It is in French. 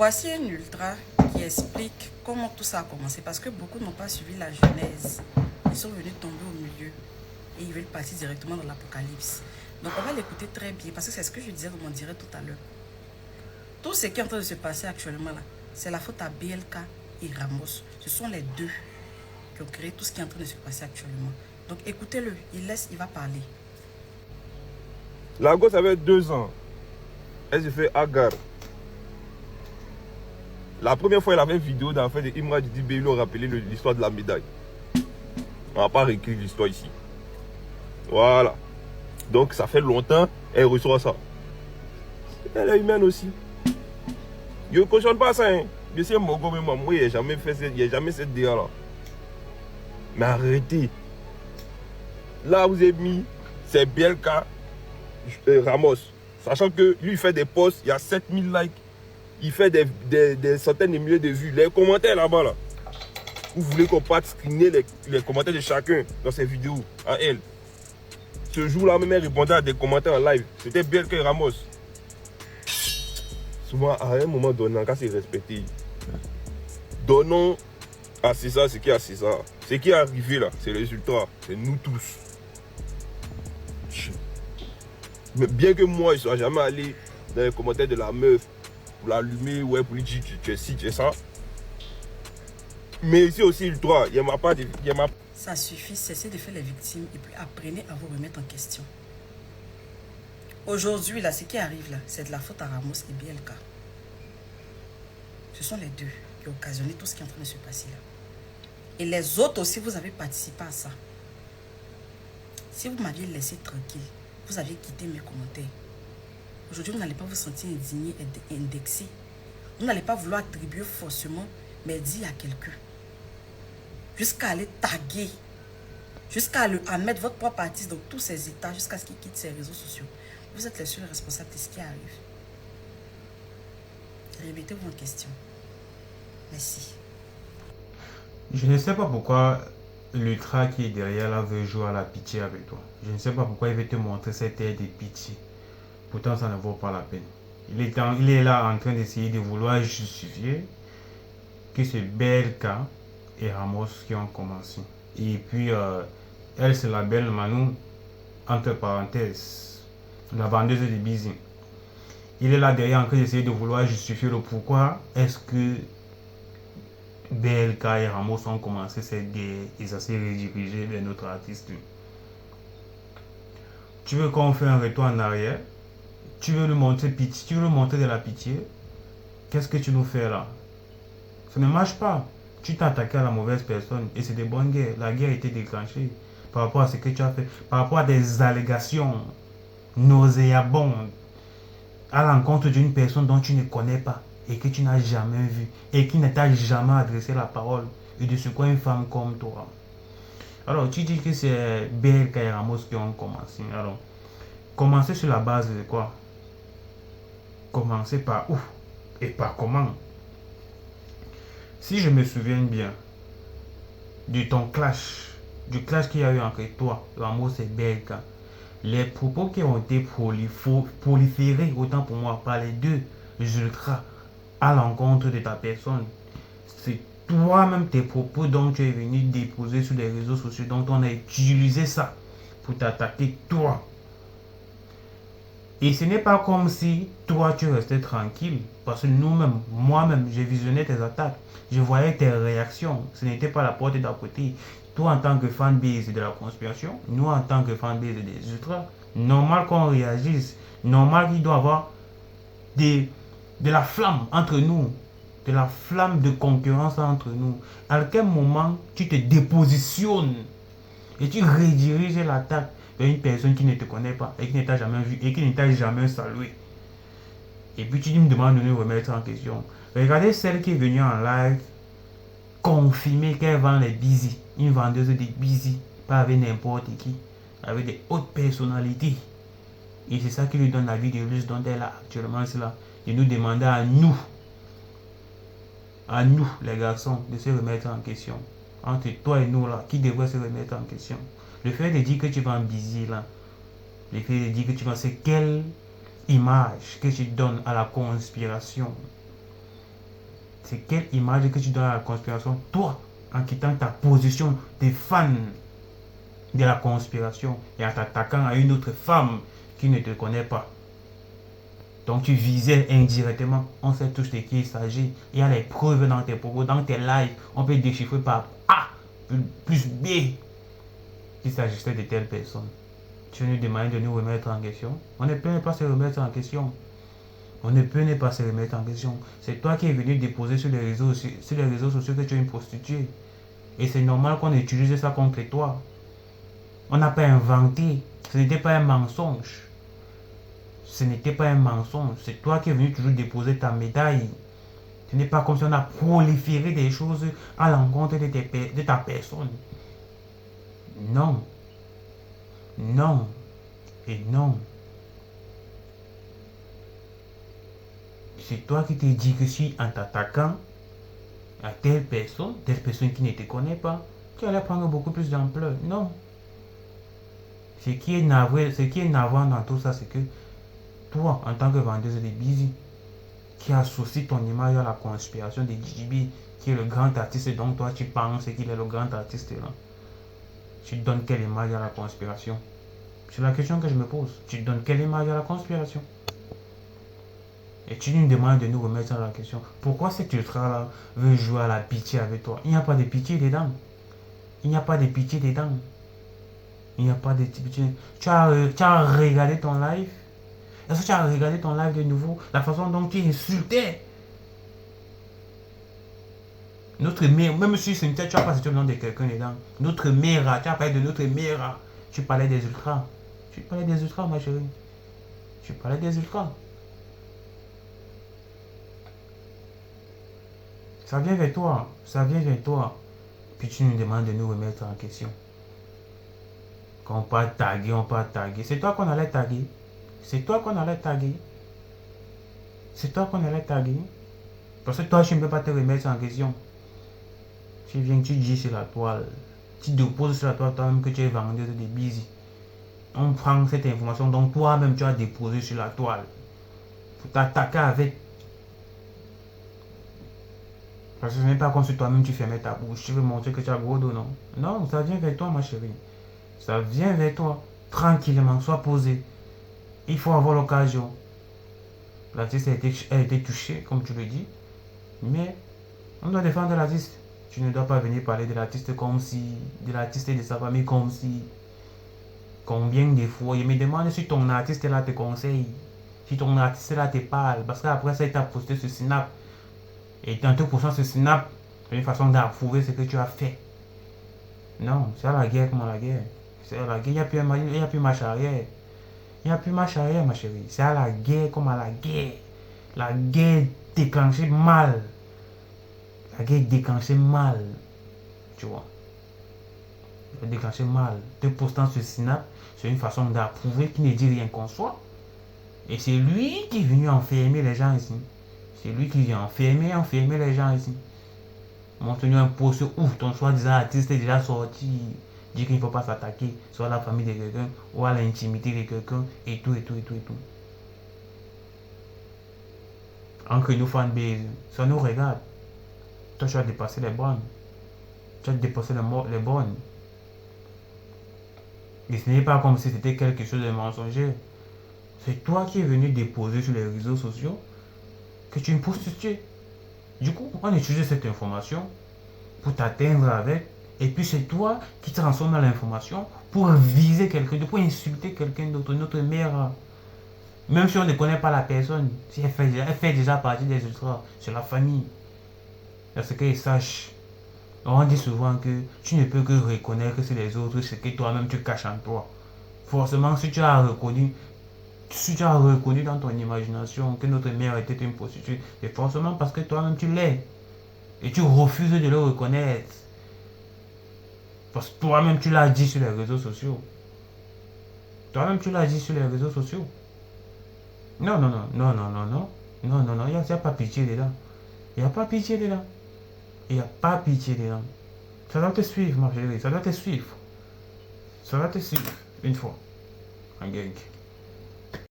Voici un ultra qui explique comment tout ça a commencé. Parce que beaucoup n'ont pas suivi la genèse. Ils sont venus tomber au milieu. Et ils veulent passer directement dans l'Apocalypse. Donc on va l'écouter très bien. Parce que c'est ce que je disais dans mon direct tout à l'heure. Tout ce qui est en train de se passer actuellement là, c'est la faute à BLK et Ramos. Ce sont les deux qui ont créé tout ce qui est en train de se passer actuellement. Donc écoutez-le. Il va parler. La gosse avait 2 ans. Elle se fait Agar. La première fois, elle avait une vidéo d'en fait de Imra Didibé, ils lui ont rappelé l'histoire de la médaille. On va pas réécrire l'histoire ici. Voilà. Donc ça fait longtemps, elle reçoit ça. Elle est humaine aussi. Je ne cautionne pas ça. Hein. Bien sûr, mon gars, moi, il n'y a jamais fait cette DA là. Mais arrêtez. Là, vous avez mis, c'est BLK Ramos. Sachant que lui, il fait des posts, il y a 7000 likes. Il fait des centaines de milliers de vues. Les commentaires là-bas, là. Vous voulez qu'on parte screener les commentaires de chacun dans ses vidéos à elle. Ce jour-là, même elle répondait à des commentaires en live. C'était BLK Ramos. Souvent, à un moment donné, quand c'est respecté, donnons à César ce qui est à César. Ce qui est arrivé là, c'est le résultat. C'est nous tous. Mais bien que moi, je ne sois jamais allé dans les commentaires de la meuf pour l'allumer, ouais, pour lui dire tu es ci, tu es ça. Mais ici aussi, le droit, il n'y a pas de. Ça suffit, cessez de faire les victimes et puis apprenez à vous remettre en question. Aujourd'hui, là, ce qui arrive là, c'est de la faute à Ramos et BLK. Ce sont les deux qui ont occasionné tout ce qui est en train de se passer là. Et les autres aussi, vous avez participé à ça. Si vous m'aviez laissé tranquille, vous aviez quitté mes commentaires. Aujourd'hui, vous n'allez pas vous sentir indigné et indexé. Vous n'allez pas vouloir attribuer forcément mes dits à quelqu'un. Jusqu'à aller taguer. Jusqu'à mettre votre propre artiste dans tous ses états, jusqu'à ce qu'il quitte ses réseaux sociaux. Vous êtes les seuls responsables de ce qui arrive. Remettez-vous en question. Merci. Je ne sais pas pourquoi l'ultra qui est derrière là veut jouer à la pitié avec toi. Je ne sais pas pourquoi il veut te montrer cette aide de pitié. Pourtant, ça ne vaut pas la peine. Il est là en train d'essayer de vouloir justifier que c'est BLK et Ramos qui ont commencé. Et puis, elle, c'est la belle Manu, entre parenthèses, la vendeuse de bisous. Il est là derrière en train d'essayer de vouloir justifier le pourquoi est-ce que BLK et Ramos ont commencé cette guerre et ça s'est redirigé vers notre artiste. Tu veux qu'on fasse un retour en arrière? Tu veux lui montrer pitié? Tu veux lui montrer de la pitié? Qu'est-ce que tu nous fais là? Ça ne marche pas. Tu t'es attaqué à la mauvaise personne et c'est des bonnes guerres. La guerre a été déclenchée par rapport à ce que tu as fait, par rapport à des allégations nauséabondes à l'encontre d'une personne dont tu ne connais pas et que tu n'as jamais vu et qui ne t'a jamais adressé la parole et de ce quoi une femme comme toi. Alors tu dis que c'est BLK et Ramos qui ont commencé. Alors commencer sur la base de quoi? Commencer par où et par comment? Si je me souviens bien de ton clash, du clash qu'il y a eu entre toi, Ramos et BLK, les propos qui ont été proliférés, autant pour moi, par les deux ultras à l'encontre de ta personne, c'est toi-même tes propos dont tu es venu déposer sur les réseaux sociaux, dont on a utilisé ça pour t'attaquer toi. Et ce n'est pas comme si toi tu restais tranquille, parce que nous-mêmes, moi-même, j'ai visionné tes attaques, je voyais tes réactions, ce n'était pas la porte d'à côté. Toi en tant que fanbase de la conspiration, nous en tant que fanbase des ultras, normal qu'on réagisse, normal qu'il doit y avoir de la flamme entre nous, de la flamme de concurrence entre nous. À quel moment tu te dépositionnes et tu rediriges l'attaque vers une personne qui ne te connaît pas et qui ne t'a jamais vu et qui ne t'a jamais salué. Et puis tu me demandes de nous remettre en question. Regardez celle qui est venue en live confirmer qu'elle vend les busy, une vendeuse de busy, pas avec n'importe qui, avec des hautes personnalités. Et c'est ça qui lui donne la vie de luxe dont elle a actuellement cela. De nous demander à nous les garçons, de se remettre en question. Entre toi et nous là, qui devrait se remettre en question? Le fait de dire que tu vas en busy là, le fait de dire que tu vas, c'est quelle image que tu donnes à la conspiration? C'est quelle image que tu donnes à la conspiration, toi, en quittant ta position de fan de la conspiration et en t'attaquant à une autre femme qui ne te connaît pas. Donc tu visais indirectement, on sait tous de qui il s'agit. Il y a les preuves dans tes propos, dans tes lives. On peut déchiffrer par A plus B qu'il s'agissait de telle personne. Tu nous demandes de nous remettre en question. On ne peut pas se remettre en question. On ne peut pas se remettre en question. C'est toi qui es venu déposer sur les réseaux sociaux que tu es une prostituée. Et c'est normal qu'on utilise ça contre toi. On n'a pas inventé. Ce n'était pas un mensonge. Ce n'était pas un mensonge. C'est toi qui es venu toujours déposer ta médaille. Ce n'est pas comme si on a proliféré des choses à l'encontre de ta personne. Non. Non. Et non. C'est toi qui t'es dit que si en t'attaquant à telle personne qui ne te connaît pas, tu allais prendre beaucoup plus d'ampleur. Non. Ce qui est navrant dans tout ça, c'est que toi, en tant que vendeuse de Busy, qui associe ton image à la conspiration de DJB, qui est le grand artiste dont toi tu penses qu'il est le grand artiste là, tu donnes quelle image à la conspiration? C'est la question que je me pose. Tu donnes quelle image à la conspiration? Et tu nous demandes de nous remettre la question. Pourquoi cet ultra-là veut jouer à la pitié avec toi? Il n'y a pas de pitié dedans. Il n'y a pas de pitié dedans. Il n'y a pas de pitié. Tu as regardé ton live? Est-ce que tu as regardé ton live de nouveau? La façon dont tu insultais notre mère, même si tu n'as pas cité le nom de quelqu'un dedans. Notre mère, tu as parlé de notre mère. Tu parlais des ultras. Tu parlais des ultras, ma chérie. Tu parlais des ultras. Ça vient vers toi. Ça vient vers toi. Puis tu nous demandes de nous remettre en question. Quand on peut taguer, on peut taguer. C'est toi qu'on allait taguer. C'est toi qu'on allait taguer. C'est toi qu'on allait taguer. Parce que toi, je ne peux pas te remettre en question. Tu viens, tu dis sur la toile. Tu déposes sur la toile toi-même que tu es vendeuse de Busy. On prend cette information, donc toi-même tu as déposé sur la toile. Pour t'attaquer avec. Parce que ce n'est pas comme si toi-même tu fermais ta bouche. Tu veux montrer que tu as gros dos, non? Non, ça vient vers toi, ma chérie. Ça vient vers toi. Tranquillement, sois posé. Il faut avoir l'occasion. L'artiste a été touché, comme tu le dis. Mais on doit défendre l'artiste. Tu ne dois pas venir parler de l'artiste comme si, de l'artiste et de sa famille comme si. Combien de fois, je me demande si ton artiste là te conseille, si ton artiste là te parle, parce qu'après ça il t'a posté ce snap, et en te postant ce snap, c'est une façon d'approuver ce que tu as fait. Non, c'est à la guerre comme à la guerre. C'est à la guerre, il n'y a plus marche arrière. Il n'y a plus marche arrière, ma chérie. C'est à la guerre comme à la guerre. La guerre déclenchée mal. La guerre déclenchée mal. Tu vois. Déclenché mal. Te postant ce snap, c'est une façon d'approuver qui ne dit rien qu'on soit. Et c'est lui qui est venu enfermer les gens ici. C'est lui qui vient enfermer les gens ici. Montre-nous un poste où ton soi-disant artiste est déjà sorti. Dit qu'il ne faut pas s'attaquer soit à la famille de quelqu'un ou à l'intimité de quelqu'un et tout. Entre nous, fanbase, ça nous regarde. Toi, tu as dépassé les bornes. Tu as dépassé les bornes. Et ce n'est pas comme si c'était quelque chose de mensonger. C'est toi qui es venu déposer sur les réseaux sociaux que tu es une prostituée. Du coup, on utilise cette information pour t'atteindre avec. Et puis c'est toi qui transformes l'information pour viser quelqu'un d'autre, pour insulter quelqu'un d'autre, notre mère. Même si on ne connaît pas la personne, si elle fait déjà partie des ultras, c'est la famille. Parce qu'ils sachent. On dit souvent que tu ne peux que reconnaître que c'est les autres, ce que toi-même tu caches en toi. Forcément, si tu as reconnu dans ton imagination que notre mère était une prostituée, c'est forcément parce que toi-même tu l'es. Et tu refuses de le reconnaître. Parce que toi-même tu l'as dit sur les réseaux sociaux. Toi-même tu l'as dit sur les réseaux sociaux. Non, il n'y a pas pitié dedans. Il n'y a pas pitié dedans. Il n'y a pas pitié dedans. Ça doit te suivre, ma chérie. Ça doit te suivre. Ça doit te suivre. Une fois. En gang.